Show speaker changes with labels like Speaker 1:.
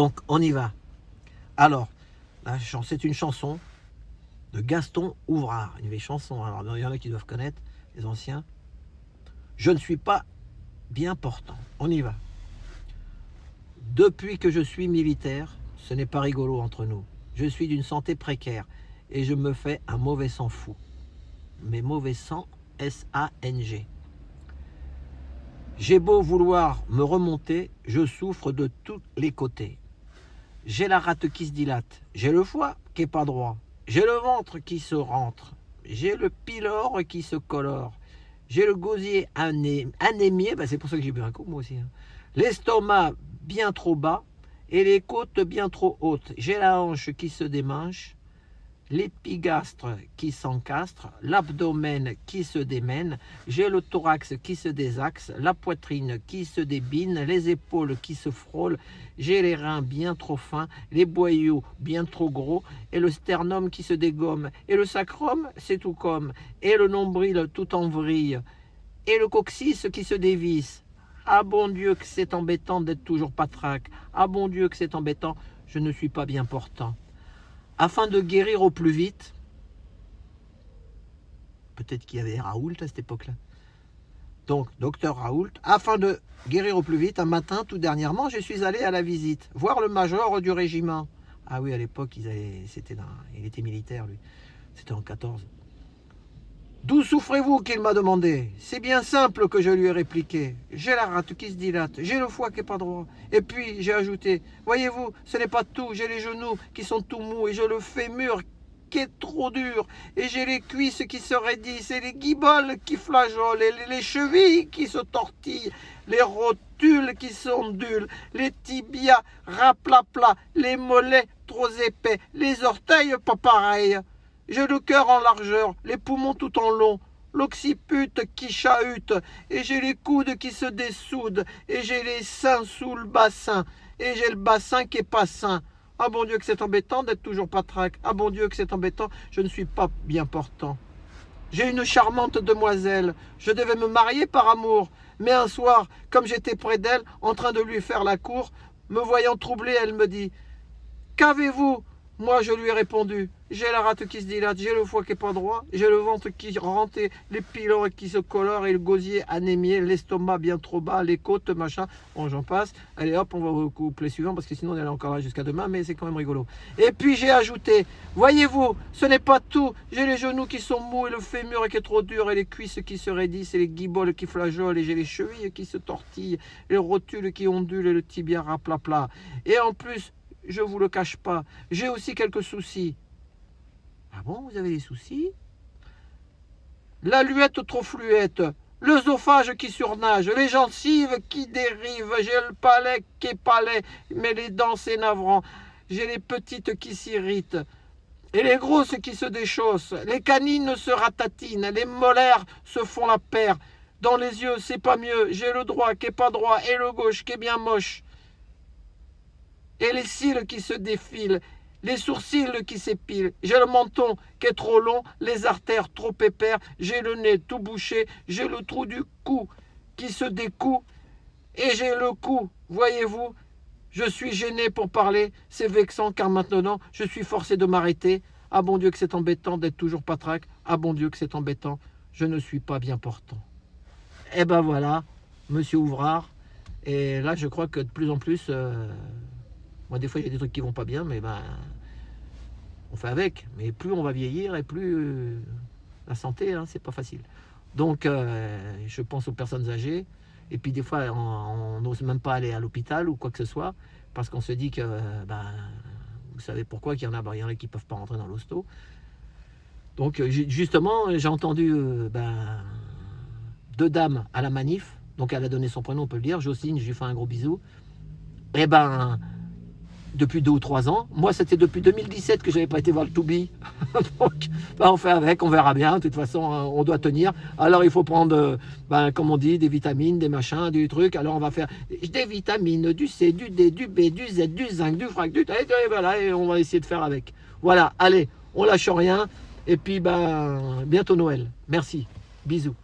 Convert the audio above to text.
Speaker 1: Donc on y va. Alors, c'est une chanson de Gaston Ouvrard, une vieille chanson. Alors il y en a qui doivent connaître, les anciens. Je ne suis pas bien portant. On y va. Depuis que je suis militaire, ce n'est pas rigolo entre nous. Je suis d'une santé précaire et je me fais un mauvais sang fou. Mais mauvais sang, S-A-N-G. J'ai beau vouloir me remonter, je souffre de tous les côtés. J'ai la rate qui se dilate, j'ai le foie qui est pas droit, j'ai le ventre qui se rentre, j'ai le pylore qui se colore, j'ai le gosier anémié, c'est pour ça que j'ai bu un coup moi aussi, hein. L'estomac bien trop bas et les côtes bien trop hautes, j'ai la hanche qui se démanche, l'épigastre qui s'encastre, l'abdomen qui se démène, j'ai le thorax qui se désaxe, la poitrine qui se débine, les épaules qui se frôlent, j'ai les reins bien trop fins, les boyaux bien trop gros, et le sternum qui se dégomme, et le sacrum, c'est tout comme, et le nombril tout en vrille, et le coccyx qui se dévisse. Ah bon Dieu que c'est embêtant d'être toujours patraque, ah bon Dieu que c'est embêtant, je ne suis pas bien portant. Afin de guérir au plus vite, peut-être qu'il y avait Raoult à cette époque-là, donc docteur Raoult, afin de guérir au plus vite, un matin, tout dernièrement, je suis allé à la visite, voir le major du régiment. Ah oui, à l'époque, il était militaire, lui, c'était en 14. D'où souffrez-vous qu'il m'a demandé? C'est bien simple que je lui ai répliqué. J'ai la rate qui se dilate, j'ai le foie qui n'est pas droit. Et puis j'ai ajouté, voyez-vous, ce n'est pas tout, j'ai les genoux qui sont tout mous et j'ai le fémur qui est trop dur. Et j'ai les cuisses qui se raidissent et les guiboles qui flageolent et les chevilles qui se tortillent, les rotules qui s'ondulent, les tibias raplapla, les mollets trop épais, les orteils pas pareils. J'ai le cœur en largeur, les poumons tout en long, l'occiput qui chahute, et j'ai les coudes qui se dessoudent, et j'ai les seins sous le bassin, et j'ai le bassin qui est pas sain. Ah bon Dieu que c'est embêtant d'être toujours patraque. Ah bon Dieu que c'est embêtant, je ne suis pas bien portant. J'ai une charmante demoiselle, je devais me marier par amour, mais un soir, comme j'étais près d'elle, en train de lui faire la cour, me voyant troublé, elle me dit « Qu'avez-vous » Moi, je lui ai répondu, j'ai la rate qui se dilate, j'ai le foie qui n'est pas droit, j'ai le ventre qui rentre, les pylores qui se colorent et le gosier anémié, l'estomac bien trop bas, les côtes, machin, bon, j'en passe. Allez hop, on va au couplet suivant parce que sinon on est encore là jusqu'à demain, mais c'est quand même rigolo. Et puis j'ai ajouté, voyez-vous, ce n'est pas tout, j'ai les genoux qui sont mous et le fémur qui est trop dur et les cuisses qui se raidissent et les guiboles qui flageolent et j'ai les chevilles qui se tortillent, les rotules qui ondulent et le tibia raplapla. Et en plus, je ne vous le cache pas, j'ai aussi quelques soucis. Ah bon, vous avez des soucis? La luette trop fluette, l'œsophage qui surnage, les gencives qui dérivent, j'ai le palais qui est palais, mais les dents c'est navrant, j'ai les petites qui s'irritent, et les grosses qui se déchaussent, les canines se ratatinent, les molaires se font la paire, dans les yeux c'est pas mieux, j'ai le droit qui est pas droit, et le gauche qui est bien moche. Et les cils qui se défilent, les sourcils qui s'épilent, j'ai le menton qui est trop long, les artères trop épères, j'ai le nez tout bouché, j'ai le trou du cou qui se découd, et j'ai le cou, voyez-vous, je suis gêné pour parler, c'est vexant car maintenant je suis forcé de m'arrêter. Ah bon Dieu que c'est embêtant d'être toujours patraque, ah bon Dieu que c'est embêtant, je ne suis pas bien portant. Et ben voilà, monsieur Ouvrard, et là je crois que de plus en plus... moi, des fois, il y a des trucs qui vont pas bien, mais on fait avec. Mais plus on va vieillir et plus la santé, hein, c'est pas facile. Donc, je pense aux personnes âgées. Et puis, des fois, on n'ose même pas aller à l'hôpital ou quoi que ce soit, parce qu'on se dit que, vous savez pourquoi, qu'il y en a qui peuvent pas rentrer dans l'hosto. Donc, justement, j'ai entendu deux dames à la manif. Donc, elle a donné son prénom, on peut le dire. Jocelyne, je lui fais un gros bisou. Et depuis 2 ou 3 ans. Moi, c'était depuis 2017 que je n'avais pas été voir le Toubi. Donc, on fait avec, on verra bien. De toute façon, on doit tenir. Alors, il faut prendre, comme on dit, des vitamines, des machins, du truc. Alors, on va faire des vitamines, du C, du D, du B, du Z, du zinc, du frac, du... Et voilà, et on va essayer de faire avec. Voilà, allez, on lâche rien. Et puis, bientôt Noël. Merci. Bisous.